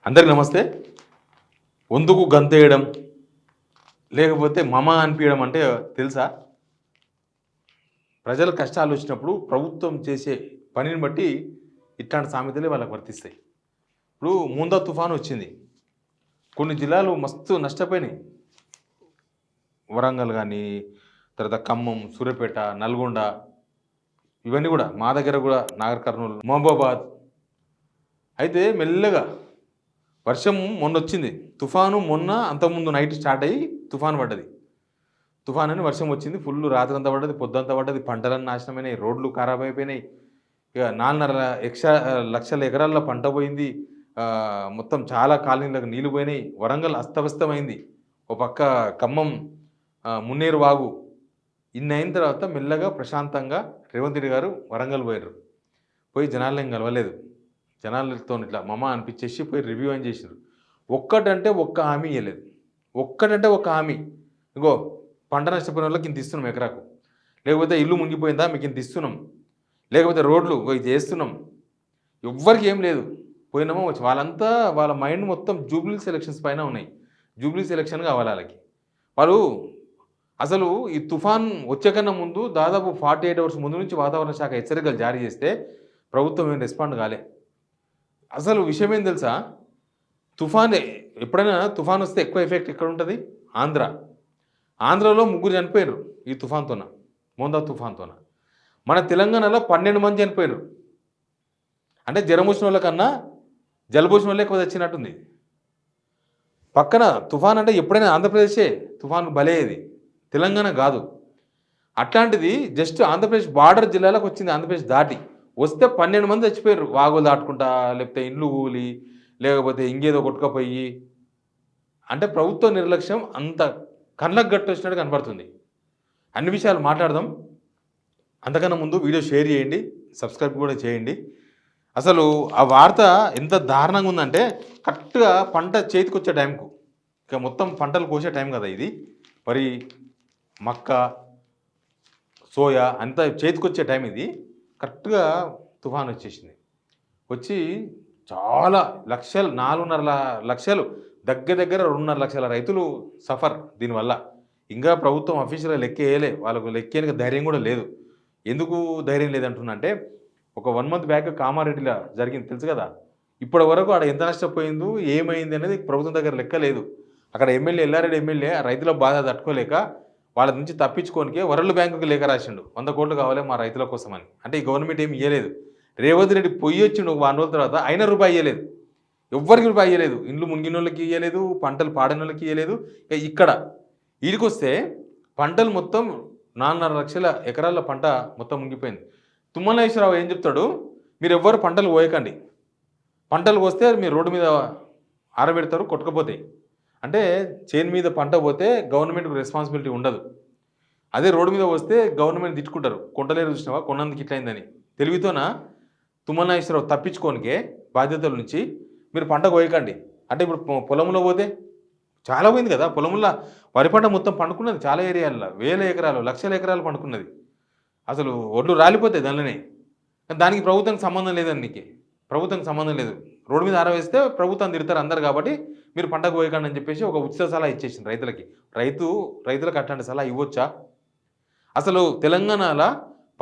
అందరికి నమస్తే. వందుకు గంతేయడం లేకపోతే మమ అనిపించడం అంటే తెలుసా? ప్రజల కష్టాలు వచ్చినప్పుడు ప్రభుత్వం చేసే పనిని బట్టి ఇట్లాంటి సామెతలే వాళ్ళకి వర్తిస్తాయి. ఇప్పుడు ముందా తుఫాను వచ్చింది, కొన్ని జిల్లాలు మస్తు నష్టపోయినాయి. వరంగల్ కానీ, తర్వాత ఖమ్మం, సూర్యాపేట, నల్గొండ, ఇవన్నీ కూడా మా దగ్గర కూడా నాగర్ కర్నూలు, మహబూబాబాద్. అయితే మెల్లగా వర్షం మొన్న వచ్చింది, తుఫాను మొన్న అంతకుముందు నైట్ స్టార్ట్ అయ్యి తుఫాను పడ్డది. తుఫాన్ అని వర్షం వచ్చింది, ఫుల్ రాత్రంతా పడ్డది, పొద్దంతా పడ్డది, పంటలన్నీ నాశనమైనాయి, రోడ్లు ఖరాబ్ అయిపోయినాయి. ఇక 4.5 లక్షల ఎకరాల్లో పంట పోయింది. మొత్తం చాలా కాలనీలకు నీళ్లు పోయినాయి. వరంగల్ అస్తవ్యస్తమైంది. ఒక పక్క ఖమ్మం మున్నేరు వాగు. ఇన్ని అయిన తర్వాత మెల్లగా ప్రశాంతంగా రేవంత్ రెడ్డి గారు వరంగల్ పోయారు. పోయి జనాలను ఏం కలవలేదు, జనాలతో ఇట్లా మమ అనిపించేసి పోయి రివ్యూ అని చేసినారు. ఒక్కటంటే ఒక్క హామీ ఇవ్వలేదు. ఒక్కటంటే ఒక్క హామీ, ఇంకో పంట నష్టపోయిన వాళ్ళకి ఇంత ఇస్తున్నాం ఎకరాకు, లేకపోతే ఇల్లు మునిగిపోయిందా మీకు ఇంత ఇస్తున్నాం, లేకపోతే రోడ్లు ఇది చేస్తున్నాం. ఎవ్వరికి ఏం లేదు. పోయినామో వచ్చి వాళ్ళంతా వాళ్ళ మైండ్ మొత్తం జూబ్లీ సెలక్షన్స్ పైన ఉన్నాయి. జూబ్లీ సెలక్షన్ కావాలి వాళ్ళకి. వాళ్ళు అసలు ఈ తుఫాన్ వచ్చే కన్నా ముందు దాదాపు 48 అవర్స్ ముందు నుంచి వాతావరణ శాఖ హెచ్చరికలు జారీ చేస్తే ప్రభుత్వం ఏం రెస్పాండ్ కాలే. అసలు విషయం ఏం తెలుసా? తుఫాన్ ఎప్పుడైనా తుఫాన్ వస్తే ఎక్కువ ఎఫెక్ట్ ఎక్కడ ఉంటుంది? ఆంధ్రాలో 3 చనిపోయారు ఈ తుఫాన్తోన, మోందా తుఫాన్తోన. మన తెలంగాణలో 12 మంది చనిపోయారు. అంటే జ్వరం వచ్చిన వాళ్ళకన్నా జలుబు వాళ్ళే ఎక్కువ తెచ్చినట్టుంది. పక్కన తుఫాన్ అంటే ఎప్పుడైనా ఆంధ్రప్రదేశే తుఫాన్ బలేది, తెలంగాణ కాదు. అట్లాంటిది జస్ట్ ఆంధ్రప్రదేశ్ బార్డర్ జిల్లాలకు వచ్చింది, ఆంధ్రప్రదేశ్ దాటి వస్తే 12 మంది చచ్చిపోయారు. వాగులు దాటుకుంటా, లేకపోతే ఇండ్లు కూలి, లేకపోతే ఇంకేదో కొట్టుకపోయి. అంటే ప్రభుత్వ నిర్లక్ష్యం అంత కళ్ళకు గట్టు వచ్చినట్టు కనపడుతుంది. అన్ని విషయాలు మాట్లాడదాం. అంతకన్నా ముందు వీడియో షేర్ చేయండి, సబ్స్క్రైబ్ కూడా చేయండి. అసలు ఆ వార్త ఎంత దారుణంగా ఉందంటే, కరెక్ట్గా పంట చేతికి వచ్చే టైంకు, ఇక మొత్తం పంటలు కోసే టైం కదా ఇది, వరి, మక్క, సోయా అంతా చేతికొచ్చే టైం ఇది. కరెక్ట్గా తుఫాన్ వచ్చేసింది. వచ్చి చాలా లక్షలు, 4.5 లక్షలు, దగ్గర 2.5 లక్షల రైతులు సఫర్ దీనివల్ల. ఇంకా ప్రభుత్వం అఫీషియల్గా లెక్క వేయలే, వాళ్ళకు లెక్కేందుకు ధైర్యం కూడా లేదు. ఎందుకు ధైర్యం లేదంటున్నా అంటే, ఒక 1 మంత్ బ్యాక్ కామారెడ్డిలో జరిగింది తెలుసు కదా. ఇప్పటి వరకు ఆడ ఎంత నష్టపోయిందో ఏమైంది అనేది ప్రభుత్వం దగ్గర లెక్క లేదు. అక్కడ ఎమ్మెల్యే ఎల్లారెడ్డి ఎమ్మెల్యే రైతుల బాధ తట్టుకోలేక వాళ్ళ నుంచి తప్పించుకోనికే వరల్డ్ బ్యాంకుకి లేఖ రాసిండు, 100 కోట్లు కావాలి మా రైతుల కోసం అని. అంటే ఈ గవర్నమెంట్ ఏమి ఇవ్వలేదు. రేవంత్ రెడ్డి పొయ్యి వచ్చిండు 1 రోజుల తర్వాత, అయినా రూపాయి ఇవ్వలేదు, ఎవ్వరికి రూపాయి ఇవ్వలేదు. ఇండ్లు మునిగిన వాళ్ళకి ఇవ్వలేదు, పంటలు పాడిన వాళ్ళకి ఇవ్వలేదు. ఇక్కడ ఈడికొస్తే పంటలు మొత్తం 4.5 లక్షల ఎకరాల పంట మొత్తం మునిగిపోయింది. తుమ్మల నాగేశ్వరరావు ఏం చెప్తాడు, మీరు ఎవ్వరు పంటలు కోయకండి, పంటలు కోస్తే మీరు రోడ్డు మీద ఆరబెడతారు, కొట్టుకుపోతాయి. అంటే చేను మీద పంట పోతే గవర్నమెంట్కి రెస్పాన్సిబిలిటీ ఉండదు. అదే రోడ్డు మీద వస్తే గవర్నమెంట్ తిట్టుకుంటారు, కొంటలేరు చూసినావా కొన్నందుకు ఇట్లయిందని. తెలివితోన తుమ్మల నాగేశ్వరరావు తప్పించుకోనికే బాధ్యతల నుంచి మీరు పంట కోయకండి అంటే, ఇప్పుడు పొలంలో పోతే చాలా పోయింది కదా, పొలంలో వరి పంట మొత్తం పండుకున్నది, చాలా ఏరియాల్లో 1000 ఎకరాలు, లక్షల ఎకరాలు పండుకున్నది. అసలు ఒడ్లు రాలిపోతాయి దానిలోనే. దానికి ప్రభుత్వానికి సంబంధం లేదని, నీకు ప్రభుత్వానికి సంబంధం లేదు. రోడ్డు మీద ఆరవేస్తే ప్రభుత్వం తిడతారు అందరు, కాబట్టి మీరు పంటకు పోయకండి అని చెప్పేసి ఒక ఉచిత సలహా ఇచ్చేసింది రైతులకి. రైతులకు అట్లాంటి సలహా ఇవ్వచ్చా? అసలు తెలంగాణలో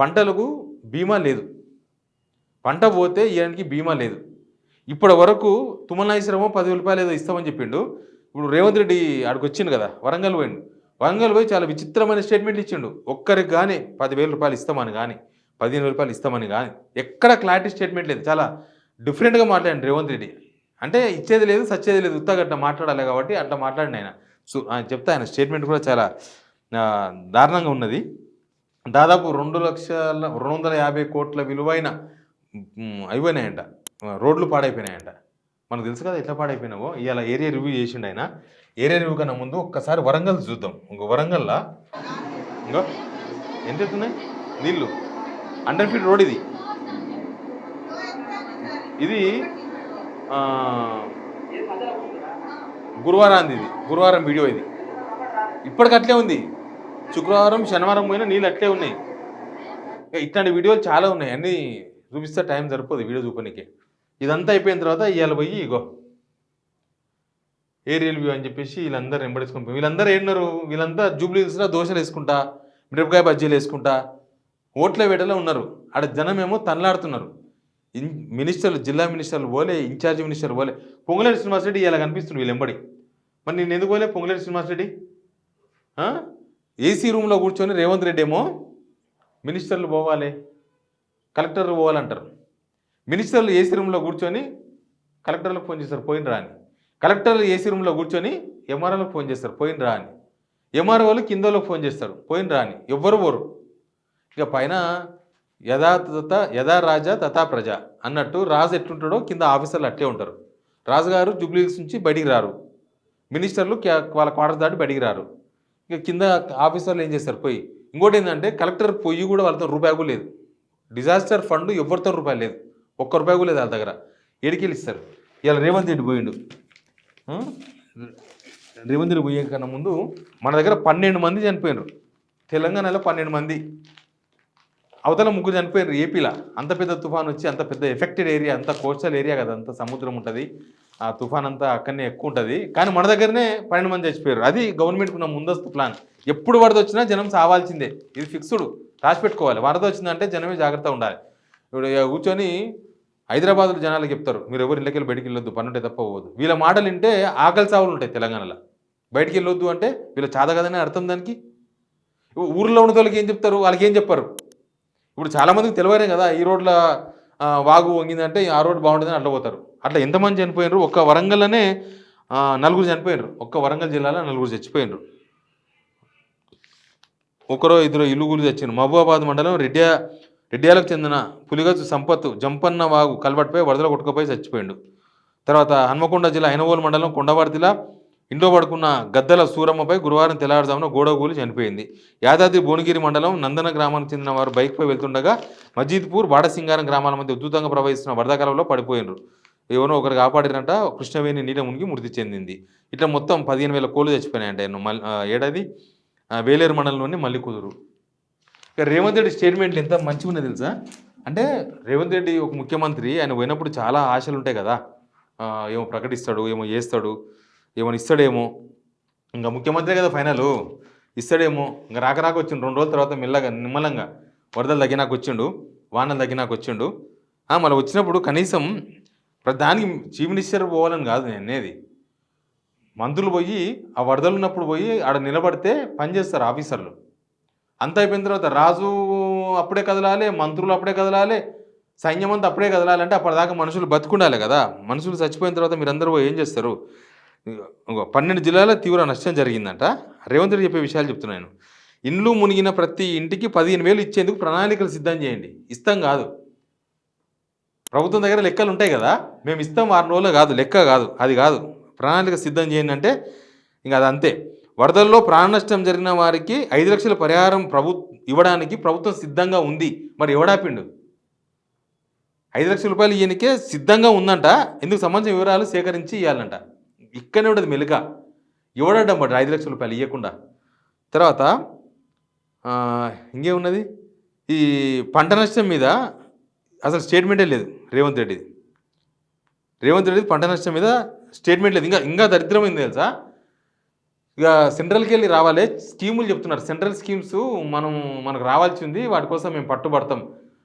పంటలకు బీమా లేదు, పంట పోతే ఇవ్వడానికి బీమా లేదు. ఇప్పటి వరకు తుమ్మల నాగేశ్వరరావు 10,000 రూపాయలు ఏదో ఇస్తామని చెప్పిండు. ఇప్పుడు రేవంత్ రెడ్డి ఆడికి వచ్చిండు కదా, వరంగల్ పోయిండు. వరంగల్ పోయి చాలా విచిత్రమైన స్టేట్మెంట్ ఇచ్చిండు. ఒక్కరికి కానీ 10,000 రూపాయలు ఇస్తామని కానీ, 15,000 రూపాయలు ఇస్తామని కానీ ఎక్కడ క్లారిటీ స్టేట్మెంట్ లేదు. చాలా డిఫరెంట్గా మాట్లాడండి రేవంత్ రెడ్డి. అంటే ఇచ్చేది లేదు, సచ్చేది లేదు, ఉత్తగట్ట మాట్లాడాలి కాబట్టి అట్లా మాట్లాడిన ఆయన. చెప్తా, ఆయన స్టేట్మెంట్ కూడా చాలా దారుణంగా ఉన్నది. దాదాపు 2,250 కోట్ల విలువైన అయిపోయినాయంట, రోడ్లు పాడైపోయినాయంట. మనకు తెలుసు కదా ఎట్లా పాడైపోయినావో. ఇవాళ ఏరియా రివ్యూ చేసిండు ఆయన. ఏరియా రివ్యూ కన్నా ముందు ఒక్కసారి వరంగల్ చూద్దాం. వరంగల్లో ఇంకో ఎంత ఎత్తున్నాయి నీళ్ళు, 100 ఫీట్ రోడ్ ఇది. ఇది గురువారం వీడియో ఇది. ఇప్పటికట్లే ఉంది. శుక్రవారం శనివారం పోయినా నీళ్ళు అట్లే ఉన్నాయి. ఇట్లాంటి వీడియోలు చాలా ఉన్నాయి, అన్నీ చూపిస్తే టైం సరిపోదు వీడియో చూపడానికి. ఇదంతా అయిపోయిన తర్వాత ఇవాళ పోయి ఇగో ఏరియల్ వ్యూ అని చెప్పేసి వీళ్ళందరూ వెంబడేసుకుంటారు. వీళ్ళందరూ ఏడున్నారు, వీళ్ళంతా జూబ్లీహిల్స్లో దోశలు వేసుకుంటా, మిరపకాయ బజ్జీలు వేసుకుంటా ఓట్ల వేటలో ఉన్నారు. ఆడ జనమేమో తనలాడుతున్నారు. మినిస్టర్లు, జిల్లా మినిస్టర్లు పోలే, ఇన్ఛార్జి మినిస్టర్లు పోలే. పొంగులేటి శ్రీనివాసరెడ్డి ఇలా కనిపిస్తుంది వీళ్ళు వెంబడి. మరి నేను ఎందుకు పోలే పొంగులేటి శ్రీనివాసరెడ్డి? ఏసీ రూమ్లో కూర్చొని రేవంత్ రెడ్డి ఏమో మినిస్టర్లు పోవాలి, కలెక్టర్లు పోవాలంటారు. మినిస్టర్లు ఏసీ రూమ్లో కూర్చొని కలెక్టర్లకు ఫోన్ చేస్తారు పోయినరా అని. కలెక్టర్లు ఏసీ రూమ్లో కూర్చొని ఎంఆర్ఓలకు ఫోన్ చేస్తారు పోయినరా అని. ఎంఆర్ఓలు కిందోళ్ళకి ఫోన్ చేస్తారు పోయినరా అని. ఎవ్వరు పోరు. ఇక పైన యథా రాజా తథా ప్రజ అన్నట్టు రాజు ఎట్లుంటాడో కింద ఆఫీసర్లు అట్లే ఉంటారు. రాజుగారు జూబ్లీహిల్స్ నుంచి బయటికి రారు, మినిస్టర్లు వాళ్ళ క్వార్టర్ దాటి బయటికి రారు. ఇక కింద ఆఫీసర్లు ఏం చేస్తారు పోయి. ఇంకోటి ఏంటంటే కలెక్టర్ పొయ్యి కూడా వాళ్ళతో రూపాయి కూడా లేదు. డిజాస్టర్ ఫండ్ ఎవరితో రూపాయలు లేదు, ఒక్క రూపాయి కూడా లేదు వాళ్ళ దగ్గర. ఏడికెళ్ళి ఇస్తారు. ఇవాళ రేవంత్ రెడ్డి పోయిండు. రేవంత్ రెడ్డి పోయే కన్నా ముందు మన దగ్గర 12 మంది చనిపోయినారు. తెలంగాణలో 12 మంది, అవతల 3 చనిపోయారు ఏపీలో. అంత పెద్ద తుఫాన్ వచ్చి, అంత పెద్ద ఎఫెక్టెడ్ ఏరియా, అంత కోస్టల్ ఏరియా కదా, అంత సముద్రం ఉంటుంది, ఆ తుఫాన్ అంతా అక్కడనే ఎక్కువ ఉంటుంది. కానీ మన దగ్గరనే 12 మంది చచ్చిపోయారు. అది గవర్నమెంట్కి ఉన్న ముందస్తు ప్లాన్. ఎప్పుడు వరద వచ్చినా జనం సావాల్సిందే, ఇది ఫిక్స్డ్, రాసి పెట్టుకోవాలి. వరద వచ్చిందంటే జనమే జాగ్రత్తగా ఉండాలి. ఇప్పుడు కూర్చొని హైదరాబాద్లో జనాలకు చెప్తారు మీరు ఎవరు ఇళ్ళకెళ్ళి బయటికి వెళ్ళొద్దు, పన్నుంటే తప్ప పోవద్దు. వీళ్ళ మాటలు వింటే ఆకలి చావులు ఉంటాయి తెలంగాణలో. బయటికి వెళ్ళొద్దు అంటే వీళ్ళ చాద కదనే అర్థం దానికి. ఊర్లో ఉన్న వాళ్ళకి ఏం చెప్తారు, వాళ్ళకి ఏం చెప్పారు. ఇప్పుడు చాలామందికి తెలియనే కదా ఈ రోడ్ల వాగు వంగిందంటే ఆ రోడ్డు బాగుంటుందని అట్లా పోతారు. అట్లా ఎంతమంది చనిపోయినారు? ఒక్క వరంగల్లోనే 4 చనిపోయినారు. ఒక్క వరంగల్ జిల్లాలో 4 చచ్చిపోయినారు. ఒకరో ఇద్దరు ఇల్లుగులు తెచ్చారు. మహబూబాబాద్ మండలం రెడ్డియాలకు చెందిన పులిగజు సంపత్ జంపన్న వాగు కల్వట్పై వరదలు కొట్టుకుపోయి చచ్చిపోయిండు. తర్వాత హన్మకొండ జిల్లా ఐనవోలు మండలం కొండవర్తిలో ఇంట్లో పడుకున్న గద్దల సూరమ్మపై గురువారం తెల్లవారుజామున గోడగూలి చనిపోయింది. యాదాద్రి భువనగిరి మండలం నందన గ్రామానికి చెందిన వారు బైక్పై వెళ్తుండగా మజీద్పూర్ బాడసింగారం గ్రామాల మధ్య ఉధృతంగా ప్రవహిస్తున్న వరదకాలంలో పడిపోయినరు. ఎవరో ఒకరు కాపాడినట్ట కృష్ణవేణి నీట మునిగి మృతి చెందింది. ఇట్లా మొత్తం 15,000 కోళ్ళు చచ్చిపోయినాయంట. ఏడాది వేలేరు మండలంలోని మల్లికుదురు. ఇక రేవంత్ రెడ్డి స్టేట్మెంట్లు ఎంత మంచిగా ఉన్నది తెలుసా. అంటే రేవంత్ రెడ్డి ఒక ముఖ్యమంత్రి, ఆయన పోయినప్పుడు చాలా ఆశలు ఉంటాయి కదా, ఏమో ప్రకటిస్తాడు, ఏమో చేస్తాడు, ఏమైనా ఇస్తాడేమో, ఇంకా ముఖ్యమంత్రి కదా ఫైనల్, ఇస్తాడేమో. ఇంకా రాక వచ్చిండు 2 రోజుల తర్వాత మెల్లగా నిమ్మలంగా వరదలు తగ్గినాక వచ్చిండు, వానలు తగ్గినాక వచ్చిండు. మళ్ళీ వచ్చినప్పుడు కనీసం దానికి చీఫ్ మినిస్టర్ పోవాలని కాదు నేను అనేది. మంత్రులు పోయి ఆ వరదలు ఉన్నప్పుడు పోయి ఆడ నిలబడితే పనిచేస్తారు ఆఫీసర్లు. అంత అయిపోయిన తర్వాత రాజు అప్పుడే కదలాలి, మంత్రులు అప్పుడే కదలాలి, సైన్యం అంతా అప్పుడే కదలాలంటే అప్పటిదాకా మనుషులు బతుకుండాలి కదా. మనుషులు చచ్చిపోయిన తర్వాత మీరందరూ ఏం చేస్తారు? 12 జిల్లాలో తీవ్ర నష్టం జరిగిందంట. రేవంత్ రెడ్డి చెప్పే విషయాలు చెప్తున్నాను. ఇండ్లు మునిగిన ప్రతి ఇంటికి 15,000 ఇచ్చేందుకు ప్రణాళికలు సిద్ధం చేయండి. ఇస్తాం కాదు, ప్రభుత్వం దగ్గర లెక్కలు ఉంటాయి కదా, మేము ఇస్తాం 6 రోజులు కాదు, లెక్క కాదు, అది కాదు, ప్రణాళిక సిద్ధం చేయండి అంటే ఇంకా అది అంతే. వరదల్లో ప్రాణ నష్టం జరిగిన వారికి 5 లక్షల పరిహారం ఇవ్వడానికి ప్రభుత్వం సిద్ధంగా ఉంది. మరి ఎవడాపిండు? 5 లక్షల రూపాయలు ఇయ్యనికే సిద్ధంగా ఉందంట. ఇందుకు సంబంధించిన వివరాలు సేకరించి ఇవ్వాలంట. ఇక్కడనే ఉండదు మెలుక, ఎవడడం బట్టి 5 లక్షల రూపాయలు ఇవ్వకుండా. తర్వాత ఇంకేమున్నది, ఈ పంట నష్టం మీద అసలు స్టేట్మెంటే లేదు రేవంత్ రెడ్డి పంట నష్టం మీద స్టేట్మెంట్ లేదు. ఇంకా దరిద్రమైంది తెలుసా. ఇక సెంట్రల్కి వెళ్ళి రావాలి, స్కీములు చెప్తున్నారు. సెంట్రల్ స్కీమ్స్ మనకు రావాల్సి ఉంది, వాటి కోసం మేము పట్టుబడతాం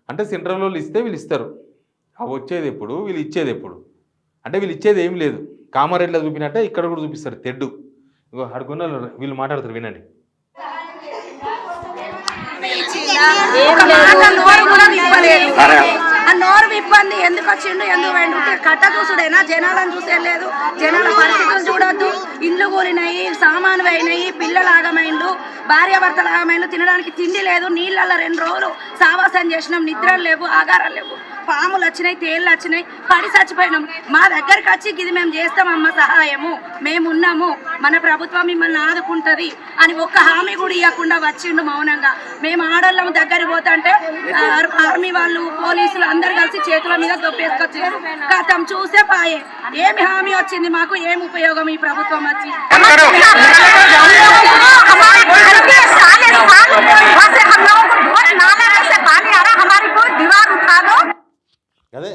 అంటే సెంట్రల్ వాళ్ళు ఇస్తే వీళ్ళు ఇస్తారు. అవి వచ్చేది ఎప్పుడు, వీళ్ళు ఇచ్చేది ఎప్పుడు? అంటే వీళ్ళు ఇచ్చేది ఏం లేదు. కామారెడ్డిలో చూపినట్టే ఇక్కడ కూడా చూపిస్తారు తెడ్డు. ఇగో అడుగున్న వీళ్ళు మాట్లాడతారు, వినండి. నోరు విప్పంది ఎందుకు వచ్చిండు, ఎందుకు పోయిండు? కట్ట చూసుడైనా జనాలను చూసేయలేదు, జనాల పరిస్థితులు చూడొద్దు. ఇండ్లు కూలినాయి, సామాను పోయినాయి, పిల్లలు ఆగమైండు, భార్యాభర్తలు ఆగమైండు, తినడానికి తిండి లేదు, నీళ్ళల్లో 2 రోజులు సావాసం చేసినాం, నిద్రలు లేవు, ఆగారాలు లేవు, పాములు వచ్చినాయి, తేళ్ళు వచ్చినాయి, పడి చచ్చిపోయినాం. మా దగ్గరికి వచ్చి ఇది మేము చేస్తామమ్మ సహాయము, మేమున్నాము, మన ప్రభుత్వం మిమ్మల్ని ఆదుకుంటుంది అని ఒక్క హామీ కూడా ఇవ్వకుండా వచ్చిండు మౌనంగా. మేము ఆడోళ్ళం దగ్గరికి పోతుంటే ఆర్మీ వాళ్ళు, పోలీసులు అందరు కలిసి చేతుల మీద దొబ్బేసుకొచ్చారు. కథం చూసే పాయే. ఏమి హామీ వచ్చింది మాకు, ఏమి ఉపయోగం ఈ ప్రభుత్వం వచ్చి? అదే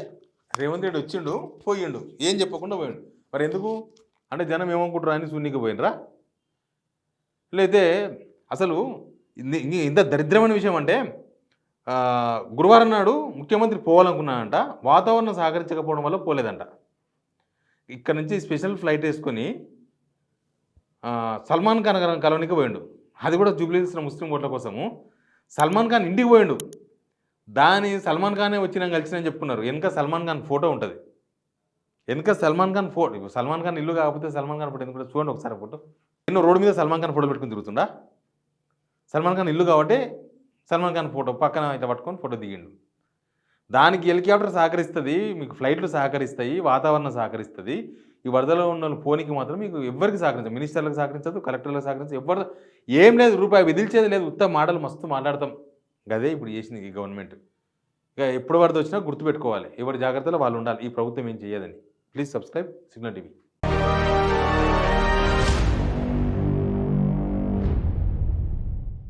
రేవంత్ రెడ్డి వచ్చిండు, పోయిండు, ఏం చెప్పకుండా పోయిండు. మరి ఎందుకు? అంటే జనం ఏమనుకుంటారు అని శూన్యకి పోయినరా? లేతే అసలు ఇంత దరిద్రమైన విషయం అంటే గురువారం నాడు ముఖ్యమంత్రి పోవాలనుకున్నాడంట, వాతావరణం సహకరించకపోవడం వల్ల పోలేదంట. ఇక్కడ నుంచి స్పెషల్ ఫ్లైట్ వేసుకొని సల్మాన్ ఖాన్ కలవనికి పోయిండు. అది కూడా జూబ్లీహిల్స్లో ముస్లిం ఓట్ల కోసము. సల్మాన్ ఖాన్ ఇంటికి పోయిండు. సల్మాన్ ఖానే వచ్చి నేను కలిసినని చెప్పుకున్నారు. వెనక సల్మాన్ ఖాన్ ఫోటో ఉంటుంది. వెనక సల్మాన్ ఖాన్ సల్మాన్ ఖాన్ ఇల్లు కాకపోతే సల్మాన్ ఖాన్ ఫోటో ఎందుకు చూడండి ఒకసారి ఫోటో. ఎన్నో రోడ్డు మీద సల్మాన్ ఖాన్ ఫోటో పెట్టుకుని తిరుగుతుండా? సల్మాన్ ఖాన్ ఇల్లు కాబట్టి సల్మాన్ ఖాన్ ఫోటో పక్కన ఇట్లా పట్టుకొని ఫోటో దిగిండు. దానికి హెలికాప్టర్ సహకరిస్తుంది, మీకు ఫ్లైట్లు సహకరిస్తాయి, వాతావరణం సహకరిస్తుంది. ఈ వరదలో ఉన్న ఫోన్కి మాత్రం మీకు ఎవరికి సహకరించదు. మినిస్టర్లకు సహకరించదు, కలెక్టర్లకు సహకరించదు, ఎవరు ఏం లేదు, రూపాయి విధిల్చేది లేదు. ఉత్త మాటలు మస్తు మాట్లాడతాం. అదే ఇప్పుడు చేసింది ఈ గవర్నమెంట్. ఇక ఎప్పుడు వరద వచ్చినా గుర్తుపెట్టుకోవాలి, ఎవరి జాగ్రత్తలో వాళ్ళు ఉండాలి. ఈ ప్రభుత్వం ఏం చేయదని. Please subscribe signal TV.